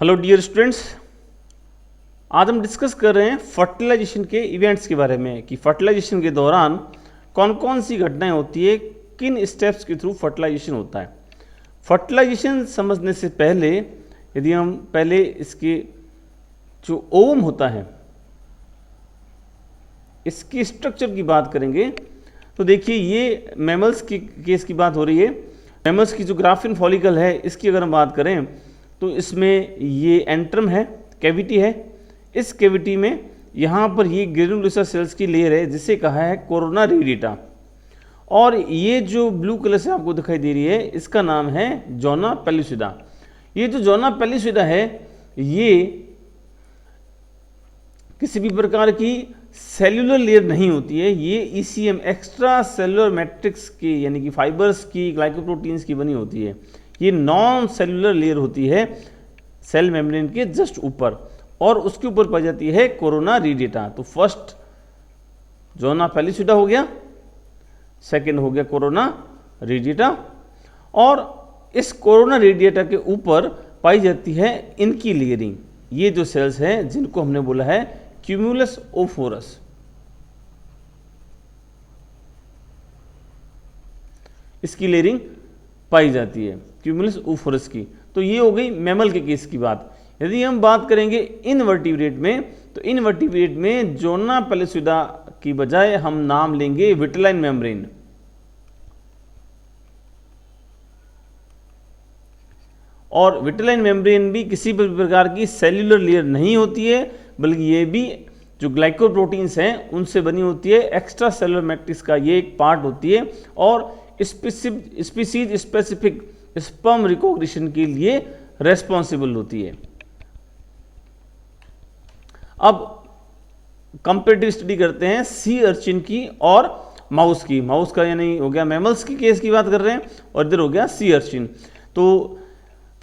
Hello dear students, आज हम discuss कर रहे हैं फर्टिलाइजेशन के इवेंट्स के बारे में कि फर्टिलाइजेशन के दौरान कौन कौन सी घटनाएं होती है, किन स्टेप्स के थ्रू फर्टिलाइजेशन होता है। फर्टिलाइजेशन समझने से पहले यदि हम पहले इसके जो ओवम होता है इसकी स्ट्रक्चर की बात करेंगे तो देखिए ये मैमल्स की केस की बात हो रही है। मैमल्स की जो ग्राफिन फॉलिकल है इसकी अगर हम बात करें तो इसमें ये एंट्रम है, कैविटी है। इस कैविटी में यहाँ पर ये ग्रेनुलोसा सेल्स की लेयर है जिसे कहा है कोरोना रेडिएटा, और ये जो ब्लू कलर से आपको दिखाई दे रही है इसका नाम है जोना पेल्लुसिडा। ये जो जोना पेल्लुसिडा है ये किसी भी प्रकार की सेल्यूलर लेयर नहीं होती है, ये ईसीएम एक्स्ट्रा सेलुलर मैट्रिक्स की यानी कि फाइबर्स की, ग्लाइकोप्रोटीन्स की बनी होती है। ये नॉन सेलुलर लेयर होती है सेल मेम्ब्रेन के जस्ट ऊपर, और उसके ऊपर पाई जाती है कोरोना रेडिएटा। तो फर्स्ट जोना पेल्लुसिडा हो गया, सेकंड हो गया कोरोना रेडिएटा, और इस कोरोना रेडिएटा के ऊपर पाई जाती है इनकी लेयरिंग। ये जो सेल्स हैं जिनको हमने बोला है क्यूमुलस ओफोरस। इसकी लेयरिंग पाई जाती है क्यूमुलस ओफोरस की। तो ये हो गई मैमल के केस की बात। यदि हम बात करेंगे इनवर्टिब्रेट में तो इनवर्टिब्रेट में जोना पेल्लुसिडा की बजाय हम नाम लेंगे विट्लाइन मेम्ब्रेन। और विट्लाइन मेम्ब्रेन भी किसी भी प्रकार की सेल्यूलर लेयर नहीं होती है, बल्कि ये भी जो ग्लाइकोप्रोटीन्स हैं उनसे बनी होती है। एक्स्ट्रा सेलुलर मैट्रिक्स का ये एक पार्ट होती है और स्पीसीज स्पेसिफिक स्पर्म रिकॉग्निशन के लिए रेस्पॉन्सिबल होती है। अब कंपैरेटिव स्टडी करते हैं सी अर्चिन की और माउस की। माउस का यानी हो गया मैमल्स की केस की बात कर रहे हैं, और इधर हो गया सी अर्चिन। तो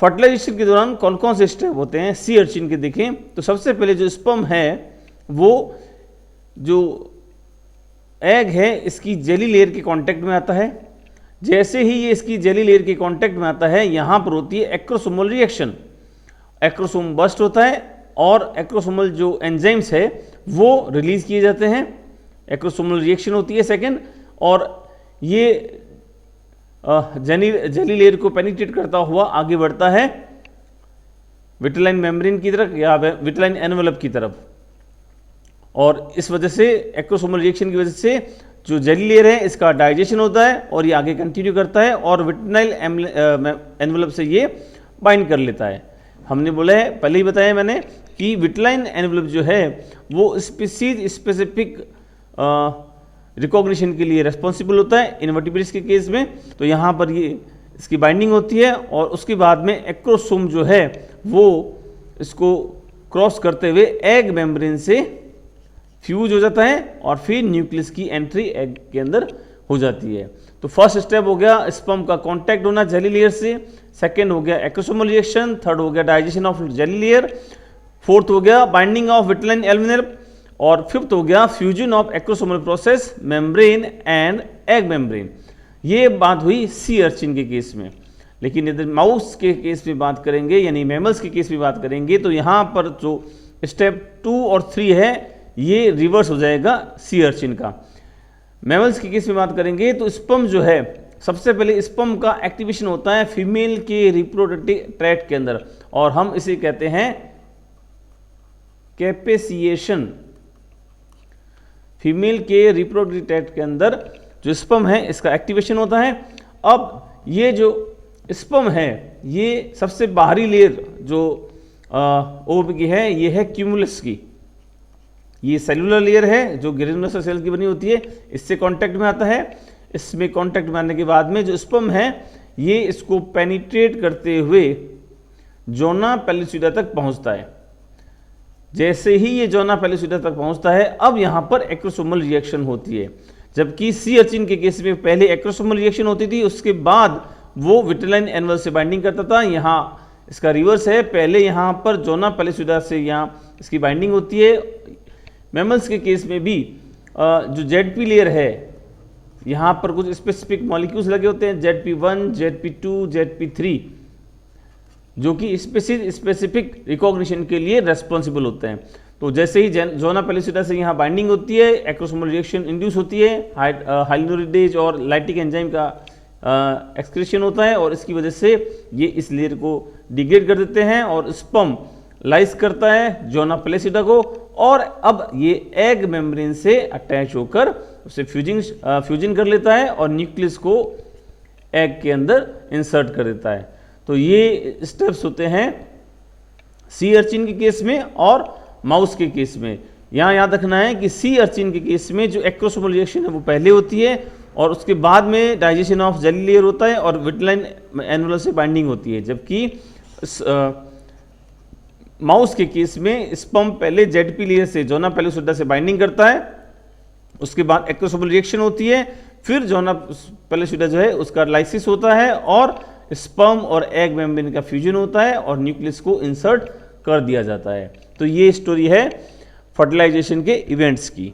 फर्टिलाइजेशन के दौरान कौन कौन से स्टेप होते हैं सी अर्चिन के देखें तो सबसे पहले जो स्पर्म है वो जो एग है इसकी जेली लेयर के कांटेक्ट में आता है। जैसे ही ये इसकी जेली लेयर के कांटेक्ट में आता है यहाँ पर होती है एक्रोसोमल रिएक्शन। एक्रोसोम बस्ट होता है और एक्रोसोमल जो एंजाइम्स है वो रिलीज किए जाते हैं। एक्रोसोमल रिएक्शन होती है सेकेंड, और ये जेली लेयर को पेनिट्रेट करता हुआ आगे बढ़ता है विट्लाइन मेम्ब्रेन की तरफ या विट्लाइन एनवेलप की तरफ, और इस वजह से एक्रोसोमल रिएक्शन की वजह से जो जेली लेयर है इसका डाइजेशन होता है और ये आगे कंटिन्यू करता है और विट्लाइन एनवेलप से ये बाइंड कर लेता है। हमने बोला है, पहले ही बताया मैंने कि विट्लाइन एनवेलप जो है वो स्पीसीज स्पेसिफिक रिकॉग्निशन के लिए रेस्पॉन्सिबल होता है इनवर्टिब्रेट्स के केस में। तो यहाँ पर ये इसकी बाइंडिंग होती है और उसके बाद में एक्रोसोम जो है वो इसको क्रॉस करते हुए एग मेम्ब्रेन से फ्यूज हो जाता है और फिर न्यूक्लियस की एंट्री एग के अंदर हो जाती है। तो फर्स्ट स्टेप हो गया स्पर्म का कांटेक्ट होना जेली लेयर से, सेकंड हो गया एक्रोसोमल रिएक्शन, थर्ड हो गया digestion of jelly layer, fourth हो गया बाइंडिंग ऑफ विट्लाइन एनवेलप, और फिफ्थ हो गया fusion of acrosomal process membrane and egg membrane. ये बात हुई सी अर्चिन के केस में। लेकिन यदि माउस के केस में बात करेंगे यानी मैमल्स के केस में बात करेंगे तो यहाँ पर जो स्टेप 2 और 3 है ये रिवर्स हो जाएगा सी अर्चिन का। मैमल्स के केस में बात करेंगे तो स्पर्म जो है सबसे पहले स्पर्म का एक्टिवेशन होता है फीमेल के रिप्रोडक्टिव ट्रैक्ट के अंदर, और हम इसे कहते हैं कैपेसिएशन। फीमेल के रिप्रोडक्टिव ट्रैक्ट के अंदर जो स्पर्म है इसका एक्टिवेशन होता है। अब ये जो स्पर्म है ये सबसे बाहरी लेयर जो ओव की है ये है क्यूमुलस की। ये सेलुलर लेयर है जो ग्रेनुलोसा सेल की बनी होती है, इससे कांटेक्ट में आता है। इसमें कांटेक्ट में आने के बाद में जो स्पर्म है ये इसको पेनिट्रेट करते हुए जोना पेल्लुसिडा तक पहुंचता है। जैसे ही ये जोना पेल्लुसिडा तक पहुंचता है अब यहाँ पर एक्रोसोमल रिएक्शन होती है, जबकि सी अर्चिन के केस में पहले एक्रोसोमल रिएक्शन होती थी, उसके बाद वो विट्लाइन एनवेलप से बाइंडिंग करता था। यहाँ इसका रिवर्स है, पहले यहाँ पर जोना पेल्लुसिडा से यहाँ इसकी बाइंडिंग होती है। मैमल्स के केस में भी जो जेडपी लेयर है यहाँ पर कुछ स्पेसिफिक मॉलिक्यूल्स लगे होते हैं, ZP1, ZP2, ZP3। जो कि स्पेसिफिक रिकॉग्निशन के लिए रेस्पॉन्सिबल होते हैं। तो जैसे ही जोना पेलिसिटा से यहाँ बाइंडिंग होती है, एक्रोसोमल रिएक्शन इंड्यूस होती है, हाइलिनोरिडेज और लाइटिक एंजाइम का एक्सक्रीशन होता है और इसकी वजह से ये इस लेयर को डिग्रेड कर देते हैं और स्पर्म लाइस करता है जोना पेलिसिटा को और अब ये एग मेम्ब्रेन से अटैच होकर उसे फ्यूजन कर लेता है और न्यूक्लियस को एग के अंदर इंसर्ट कर देता है। तो ये स्टेप्स होते हैं सी अर्चिन के केस में और माउस के केस में। यहाँ याद रखना है कि सी अर्चिन के केस में जो एक्रोसोमल रिएक्शन है वो पहले होती है और उसके बाद में डाइजेशन ऑफ जेली लेयर होता है और विट्लाइन एनुलर से बाइंडिंग होती है, जबकि माउस के केस में स्पर्म पहले जेडपी लेयर से जोना पेलिसिटा से बाइंडिंग करता है, उसके बाद एक्रोसोमल रिएक्शन होती है, फिर जोना पेलिसिटा जो है उसका लाइसिस होता है और स्पर्म और एग मेम्ब्रेन का फ्यूजन होता है और न्यूक्लियस को इंसर्ट कर दिया जाता है। तो ये स्टोरी है फर्टिलाइजेशन के इवेंट्स की।